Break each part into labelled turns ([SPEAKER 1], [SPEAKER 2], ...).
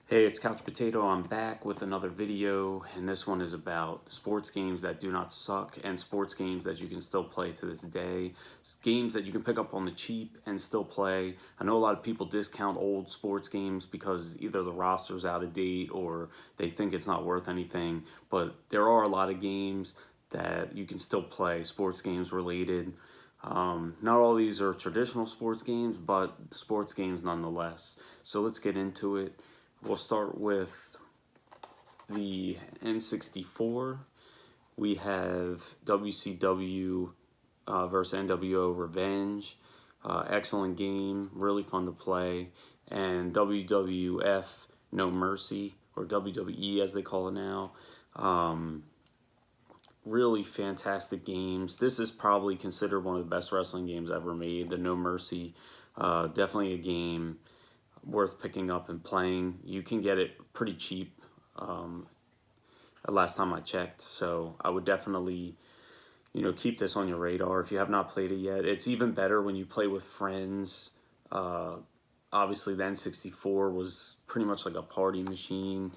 [SPEAKER 1] Hey, it's Couch Potato. I'm back with another video, and this one is about sports games that do not suck and sports games that you can still play to this day. Games that you can pick up on the cheap and still play. I know a lot of people discount old sports games because either the roster's out of date or they think it's not worth anything, but there are a lot of games that you can still play, sports games related. Not all these are traditional sports games, but sports games nonetheless. So let's get into it. We'll start with the N64. We have WCW versus NWO Revenge. Excellent game, really fun to play. And WWF No Mercy, or WWE as they call it now. Really fantastic games. This is probably considered one of the best wrestling games ever made, the No Mercy. Definitely a game worth picking up and playing. You can get it pretty cheap last time I checked, so I would definitely keep this on your radar if you have not played it yet. It's even better when you play with friends. Obviously the N64 was pretty much like a party machine.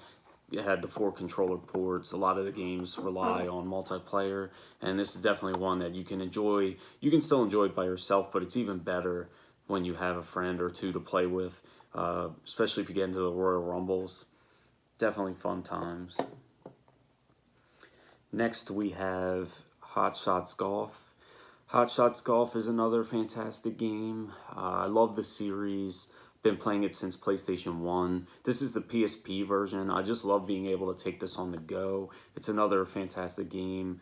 [SPEAKER 1] It had the 4 controller ports. A lot of the games rely on multiplayer, and this is definitely one that you can enjoy. You can still enjoy it by yourself, but it's even better when you have a friend or two to play with, especially if you get into the Royal Rumbles. Definitely fun times. Next we have Hot Shots Golf. Hot Shots Golf is another fantastic game. I love the series. Been playing it since PlayStation 1. This is the PSP version. I just love being able to take this on the go. It's another fantastic game.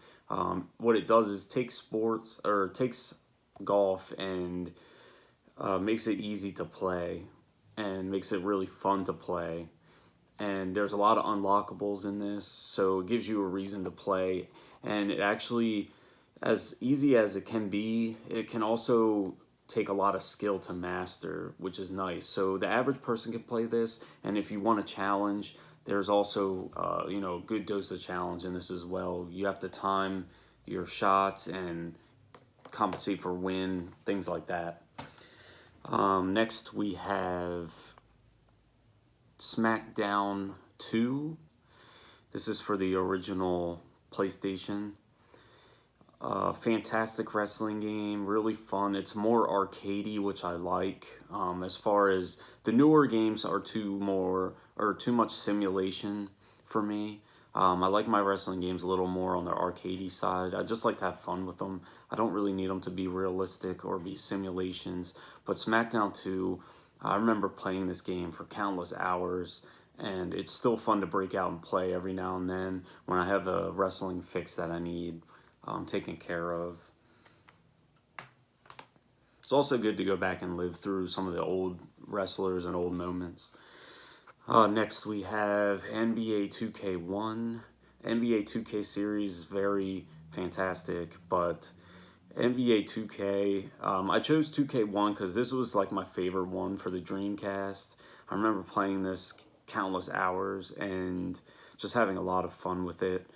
[SPEAKER 1] What it does is takes golf and makes it easy to play and makes it really fun to play. And there's a lot of unlockables in this, so it gives you a reason to play. And it actually, as easy as it can be, it can also take a lot of skill to master, which is nice. So the average person can play this, and if you want a challenge, there's also a good dose of challenge in this as well. You have to time your shots and compensate for win, things like that. Next we have Smackdown 2. This is for the original PlayStation. Fantastic wrestling game, really fun. It's more arcadey, which I like. As far as the newer games are too much simulation for me. I like my wrestling games a little more on the arcadey side. I just like to have fun with them. I don't really need them to be realistic or be simulations. But Smackdown 2, I remember playing this game for countless hours, and it's still fun to break out and play every now and then when I have a wrestling fix that I need taken care of. It's also good to go back and live through some of the old wrestlers and old moments. Next we have NBA 2K1. NBA 2K series is very fantastic, but NBA 2K, I chose 2K1 because this was like my favorite one for the Dreamcast. I remember playing this countless hours and just having a lot of fun with it.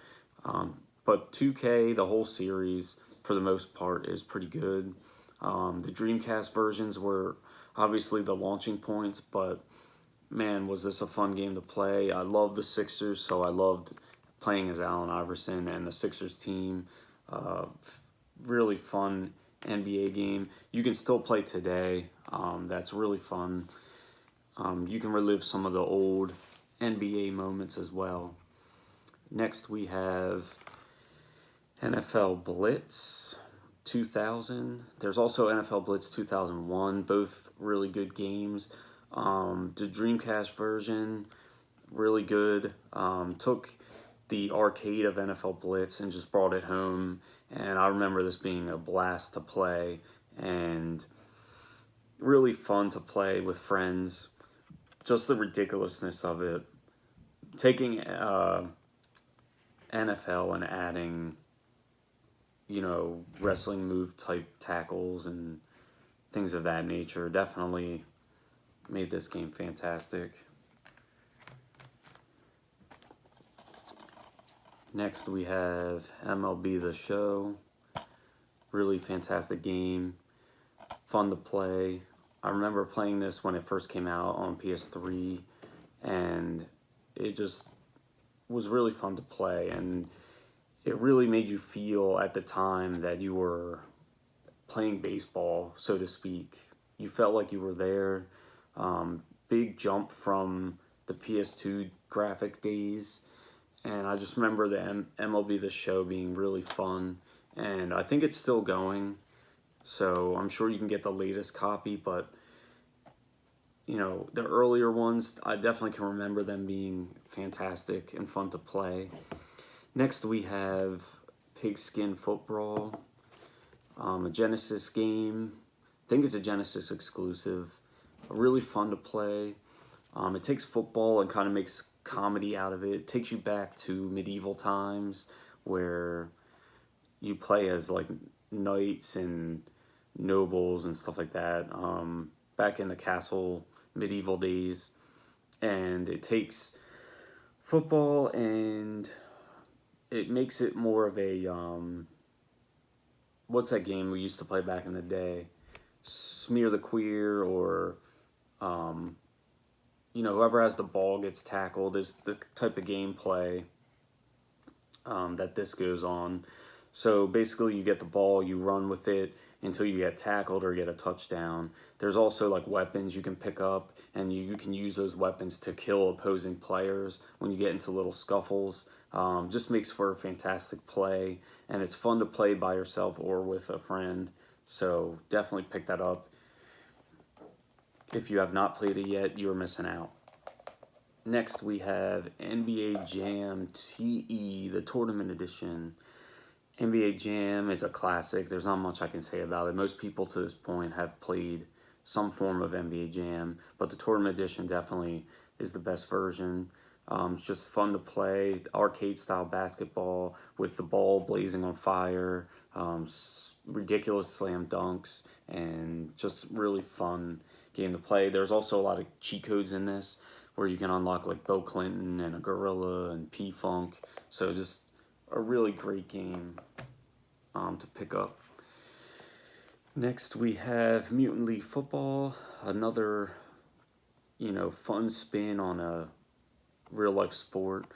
[SPEAKER 1] But 2K, the whole series, for the most part, is pretty good. The Dreamcast versions were obviously the launching point, but man, was this a fun game to play. I love the Sixers, so I loved playing as Allen Iverson and the Sixers team. Really fun NBA game. You can still play today. That's really fun. You can relive some of the old NBA moments as well. Next we have NFL Blitz 2000. There's also NFL Blitz 2001, both really good games. The Dreamcast version, really good. Took the arcade of NFL Blitz and just brought it home, and I remember this being a blast to play and really fun to play with friends. Just the ridiculousness of it. Taking NFL and adding wrestling move type tackles and things of that nature definitely made this game fantastic. Next we have MLB The Show. Really fantastic game. Fun to play. I remember playing this when it first came out on PS3 and it just was really fun to play, and it really made you feel at the time that you were playing baseball, so to speak. You felt like you were there. Big jump from the PS2 graphic days, and I just remember the MLB The Show being really fun, and I think it's still going, so I'm sure you can get the latest copy, but you know, the earlier ones, I definitely can remember them being fantastic and fun to play. Next we have Pigskin Football, a Genesis game. I think it's a Genesis exclusive. Really fun to play. It takes football and kind of makes comedy out of it. It takes you back to medieval times where you play as like knights and nobles and stuff like that. Back in the castle medieval days, and it takes football and it makes it more of a what's that game we used to play back in the day? Smear the Queer, or you know, whoever has the ball gets tackled is the type of gameplay that this goes on. So basically you get the ball, you run with it until you get tackled or get a touchdown. There's also like weapons you can pick up, and you can use those weapons to kill opposing players when you get into little scuffles. Just makes for a fantastic play, and it's fun to play by yourself or with a friend. So definitely pick that up. If you have not played it yet, you're missing out. Next we have NBA Jam TE, the Tournament Edition. NBA Jam is a classic. There's not much I can say about it. Most people to this point have played some form of NBA Jam, but the Tournament Edition definitely is the best version. It's just fun to play, arcade-style basketball with the ball blazing on fire, ridiculous slam dunks, and just really fun game to play. There's also a lot of cheat codes in this where you can unlock like Bill Clinton and a Gorilla and P-Funk. So just a really great game to pick up. Next we have Mutant League Football, another, you know, fun spin on a real life sport.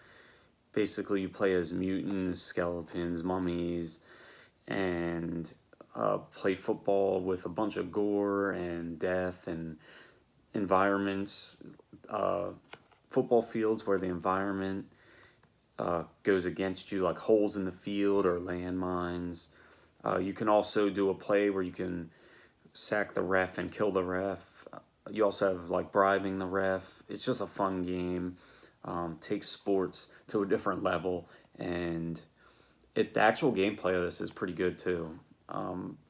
[SPEAKER 1] Basically you play as mutants, skeletons, mummies, and play football with a bunch of gore and death and environments, football fields where the environment goes against you, like holes in the field or landmines. You can also do a play where you can sack the ref and kill the ref. You also have like bribing the ref. It's just a fun game. Takes sports to a different level, and the actual gameplay of this is pretty good too.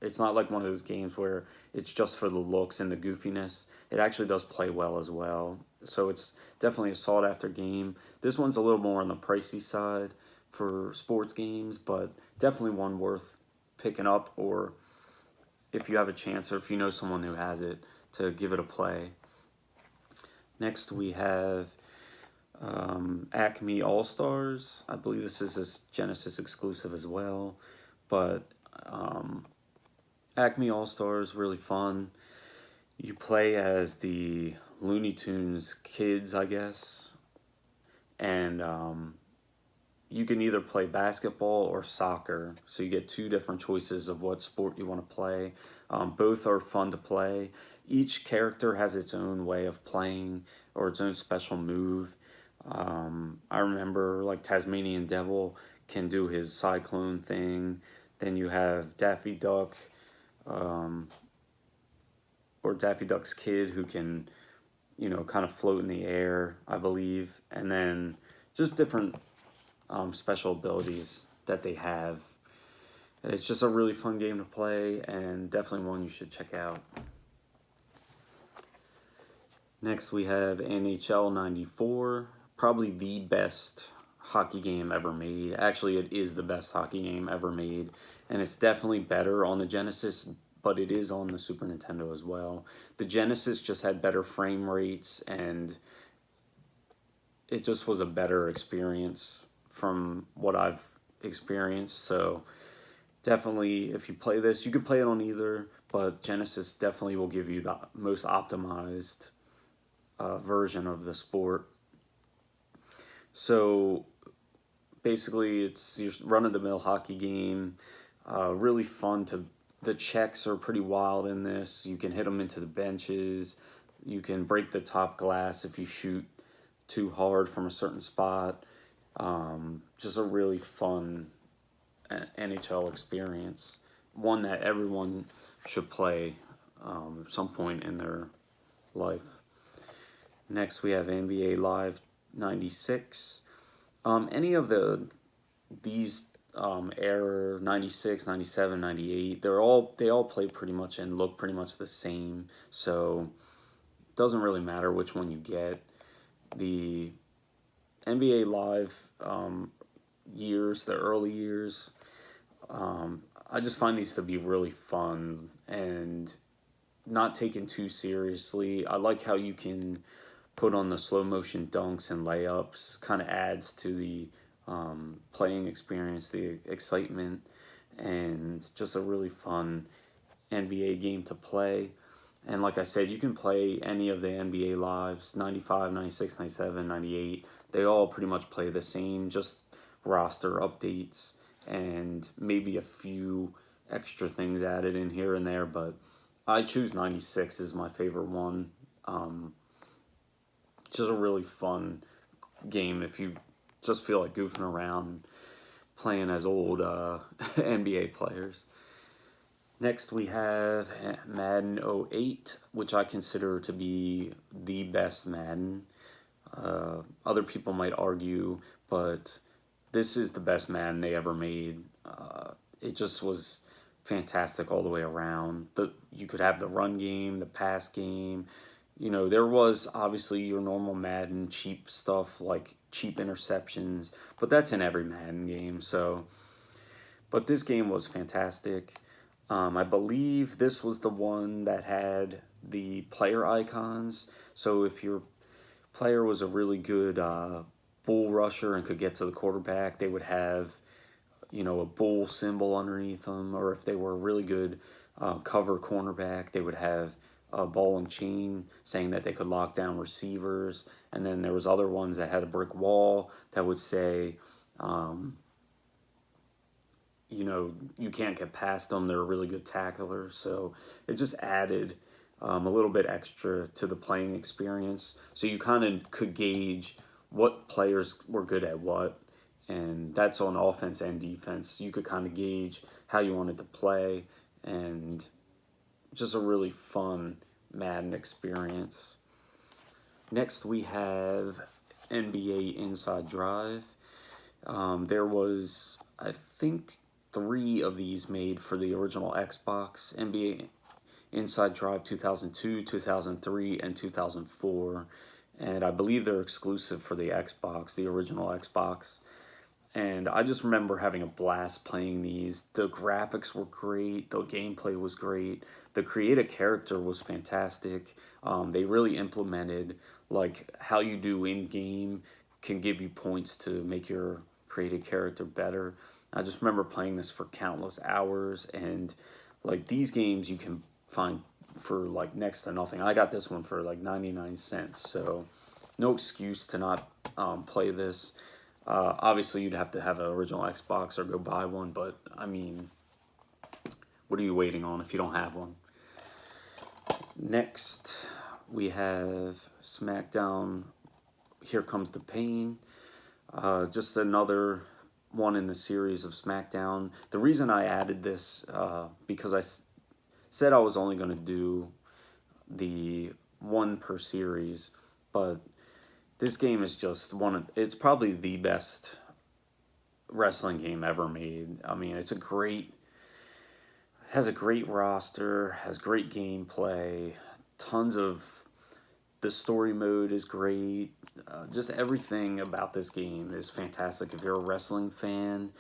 [SPEAKER 1] It's not like one of those games where it's just for the looks and the goofiness. It actually does play well as well. So it's definitely a sought after game. This one's a little more on the pricey side for sports games, but definitely one worth picking up, or if you have a chance or if you know someone who has it, to give it a play. Next we have ACME AllStars. I believe this is a Genesis exclusive as well, but ACME AllStars, really fun. You play as the Looney Tunes kids, I guess, and you can either play basketball or soccer, so you get two different choices of what sport you want to play. Both are fun to play. Each character has its own way of playing or its own special move. I remember like Tasmanian Devil can do his cyclone thing. Then you have Daffy Duck, or Daffy Duck's kid, who can, you know, kind of float in the air, I believe. And then just different special abilities that they have. It's just a really fun game to play, and definitely one you should check out. Next we have NHL 94, probably the best hockey game ever made. Actually, it is the best hockey game ever made, and it's definitely better on the Genesis, but it is on the Super Nintendo as well. The Genesis just had better frame rates, and it just was a better experience from what I've experienced. So definitely, if you play this, you can play it on either, but Genesis definitely will give you the most optimized version of the sport. So basically, it's your run-of-the-mill hockey game. Really fun to. The checks are pretty wild in this. You can hit them into the benches. You can break the top glass if you shoot too hard from a certain spot. Just a really fun NHL experience. One that everyone should play at some point in their life. Next, we have NBA Live 96. Any of these era 96, 97, 98, they all play pretty much and look pretty much the same. So it doesn't really matter which one you get. The NBA Live years, the early years, I just find these to be really fun and not taken too seriously. I like how you can put on the slow motion dunks and layups. Kind of adds to the playing experience, the excitement, and just a really fun NBA game to play. And like I said, you can play any of the NBA Lives, 95, 96, 97, 98. They all pretty much play the same, just roster updates and maybe a few extra things added in here and there. But I choose 96 as my favorite one. Just a really fun game if you just feel like goofing around playing as old NBA players. Next we have Madden 08, which I consider to be the best Madden. Other people might argue, but this is the best Madden they ever made. It just was fantastic all the way around. You could have the run game, the pass game. You know, there was obviously your normal Madden cheap stuff like cheap interceptions, but that's in every Madden game. But this game was fantastic. I believe this was the one that had the player icons. So if your player was a really good bull rusher and could get to the quarterback, they would have, you know, a bull symbol underneath them. Or if they were a really good cover cornerback, they would have a ball and chain saying that they could lock down receivers. And then there was other ones that had a brick wall that would say, you know, you can't get past them. They're a really good tackler. So it just added a little bit extra to the playing experience. So you kind of could gauge what players were good at what. And that's on offense and defense. You could kind of gauge how you wanted to play. And just a really fun Madden experience. Next we have NBA Inside Drive. There was, I think, 3 of these made for the original Xbox. NBA Inside Drive 2002, 2003, and 2004. And I believe they're exclusive for the Xbox, the original Xbox. And I just remember having a blast playing these. The graphics were great. The gameplay was great. The creative character was fantastic. They really implemented like how you do in-game can give you points to make your creative character better. I just remember playing this for countless hours. And like these games you can find for like next to nothing. I got this one for like 99 cents. So no excuse to not play this. Obviously, you'd have to have an original Xbox or go buy one, but I mean, what are you waiting on if you don't have one? Next, we have Smackdown, Here Comes the Pain. Just another one in the series of Smackdown. The reason I added this, because I said I was only going to do the one per series, but this game is just it's probably the best wrestling game ever made. I mean, has a great roster, has great gameplay, the story mode is great. Just everything about this game is fantastic. If you're a wrestling fan,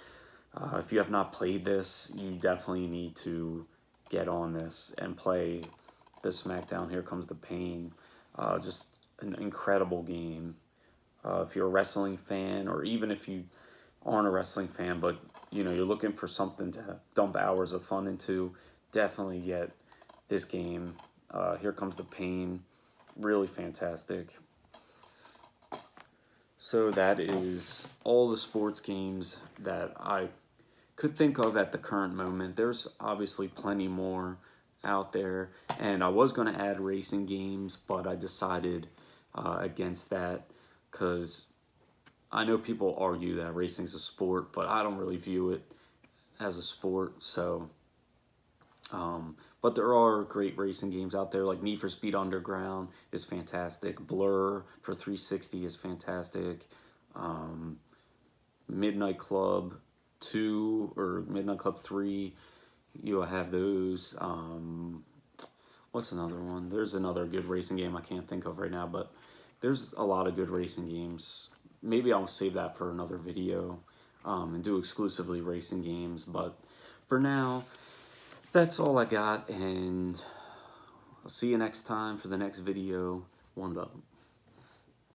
[SPEAKER 1] if you have not played this, you definitely need to get on this and play the Smackdown Here Comes the Pain. Just an incredible game. If you're a wrestling fan, or even if you aren't a wrestling fan, but you know you're looking for something to dump hours of fun into, definitely get this game. Here Comes the Pain, really fantastic. So that is all the sports games that I could think of at the current moment. There's obviously plenty more out there, and I was going to add racing games, but I decided against that because I know people argue that racing's a sport, but I don't really view it as a sport. So, but there are great racing games out there, like Need for Speed Underground is fantastic. Blur for 360 is fantastic. Midnight Club 2 or Midnight Club 3, you'll have those. What's another one? There's another good racing game I can't think of right now, but there's a lot of good racing games. Maybe I'll save that for another video and do exclusively racing games. But for now, that's all I got, and I'll see you next time for the next video. One love.